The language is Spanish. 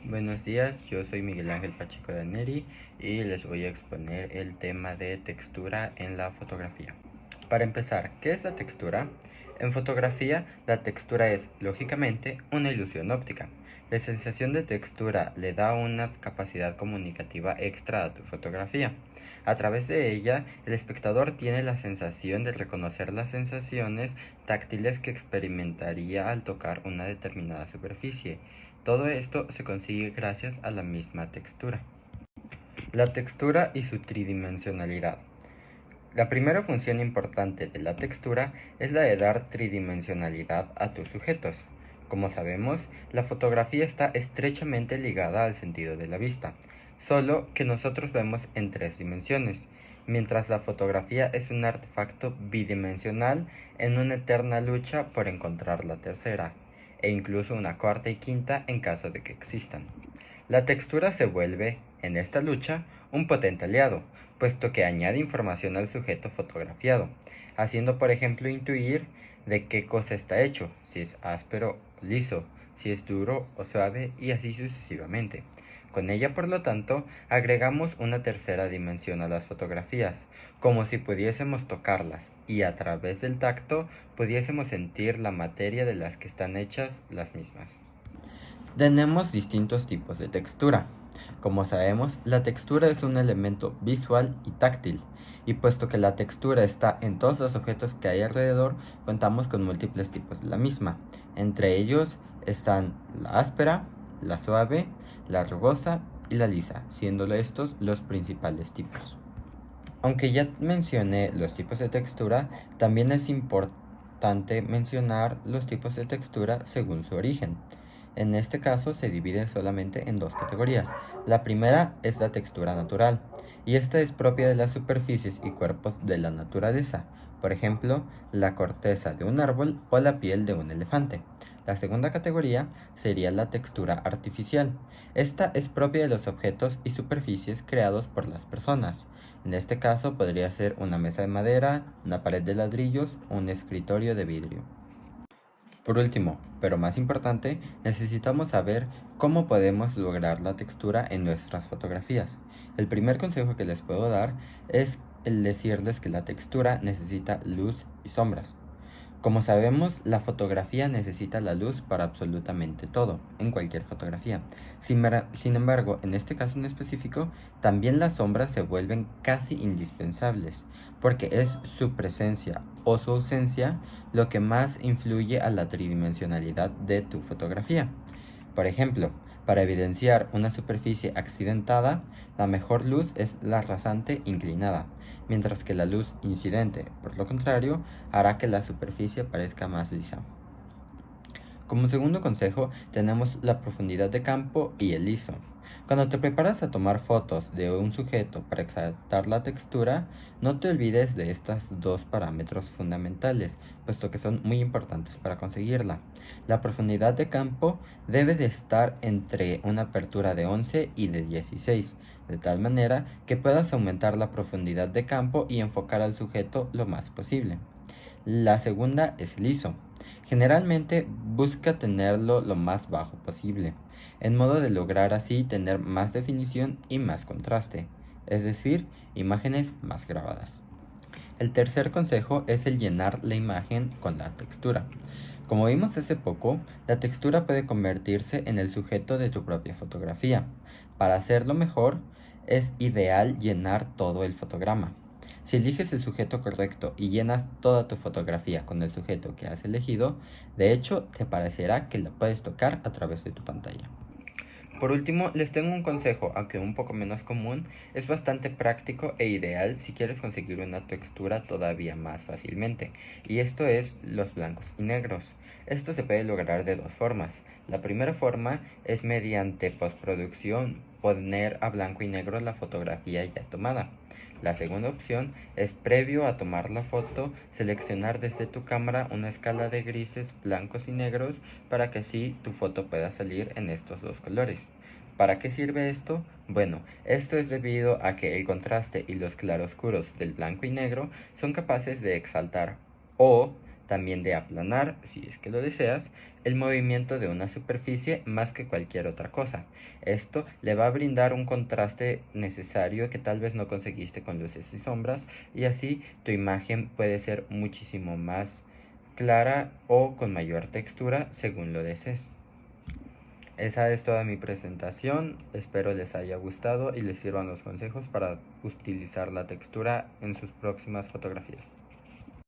Buenos días, yo soy Miguel Ángel Pacheco Daneri y les voy a exponer el tema de textura en la fotografía. Para empezar, ¿qué es la textura? En fotografía, la textura es, lógicamente, una ilusión óptica. La sensación de textura le da una capacidad comunicativa extra a tu fotografía. A través de ella, el espectador tiene la sensación de reconocer las sensaciones táctiles que experimentaría al tocar una determinada superficie. Todo esto se consigue gracias a la misma textura. La textura y su tridimensionalidad. La primera función importante de la textura es la de dar tridimensionalidad a tus sujetos. Como sabemos, la fotografía está estrechamente ligada al sentido de la vista, solo que nosotros vemos en tres dimensiones, mientras la fotografía es un artefacto bidimensional en una eterna lucha por encontrar la tercera, e incluso una cuarta y quinta en caso de que existan. La textura se vuelve, en esta lucha, un potente aliado, puesto que añade información al sujeto fotografiado, haciendo por ejemplo intuir de qué cosa está hecho, si es áspero o liso, si es duro o suave y así sucesivamente. Con ella, por lo tanto, agregamos una tercera dimensión a las fotografías, como si pudiésemos tocarlas y a través del tacto pudiésemos sentir la materia de las que están hechas las mismas. Tenemos distintos tipos de textura. Como sabemos, la textura es un elemento visual y táctil, y puesto que la textura está en todos los objetos que hay alrededor, contamos con múltiples tipos de la misma. Entre ellos están la áspera, la suave, la rugosa y la lisa, siendo estos los principales tipos. Aunque ya mencioné los tipos de textura, también es importante mencionar los tipos de textura según su origen. En este caso se divide solamente en dos categorías. La primera es la textura natural, y esta es propia de las superficies y cuerpos de la naturaleza, por ejemplo, la corteza de un árbol o la piel de un elefante. La segunda categoría sería la textura artificial. Esta es propia de los objetos y superficies creados por las personas. En este caso podría ser una mesa de madera, una pared de ladrillos o un escritorio de vidrio. Por último, pero más importante, necesitamos saber cómo podemos lograr la textura en nuestras fotografías. El primer consejo que les puedo dar es el decirles que la textura necesita luz y sombras. Como sabemos, la fotografía necesita la luz para absolutamente todo, en cualquier fotografía. Sin embargo, en este caso en específico, también las sombras se vuelven casi indispensables, porque es su presencia o su ausencia lo que más influye a la tridimensionalidad de tu fotografía. Por ejemplo, para evidenciar una superficie accidentada, la mejor luz es la rasante inclinada, mientras que la luz incidente, por lo contrario, hará que la superficie parezca más lisa. Como segundo consejo, tenemos la profundidad de campo y el ISO. Cuando te preparas a tomar fotos de un sujeto para exaltar la textura, no te olvides de estos dos parámetros fundamentales, puesto que son muy importantes para conseguirla. La profundidad de campo debe de estar entre una apertura de 11 y de 16, de tal manera que puedas aumentar la profundidad de campo y enfocar al sujeto lo más posible. La segunda es liso. Generalmente busca tenerlo lo más bajo posible, en modo de lograr así tener más definición y más contraste, es decir, imágenes más grabadas. El tercer consejo es el llenar la imagen con la textura. Como vimos hace poco, la textura puede convertirse en el sujeto de tu propia fotografía. Para hacerlo mejor, es ideal llenar todo el fotograma. Si eliges el sujeto correcto y llenas toda tu fotografía con el sujeto que has elegido, de hecho te parecerá que la puedes tocar a través de tu pantalla. Por último, les tengo un consejo, aunque un poco menos común, es bastante práctico e ideal si quieres conseguir una textura todavía más fácilmente, y esto es los blancos y negros. Esto se puede lograr de dos formas. La primera forma es mediante postproducción poner a blanco y negro la fotografía ya tomada. La segunda opción es previo a tomar la foto, seleccionar desde tu cámara una escala de grises, blancos y negros para que así tu foto pueda salir en estos dos colores. ¿Para qué sirve esto? Bueno, esto es debido a que el contraste y los claroscuros del blanco y negro son capaces de exaltar o También de aplanar, si es que lo deseas, el movimiento de una superficie más que cualquier otra cosa. Esto le va a brindar un contraste necesario que tal vez no conseguiste con luces y sombras, y así tu imagen puede ser muchísimo más clara o con mayor textura según lo desees. Esa es toda mi presentación, espero les haya gustado y les sirvan los consejos para utilizar la textura en sus próximas fotografías.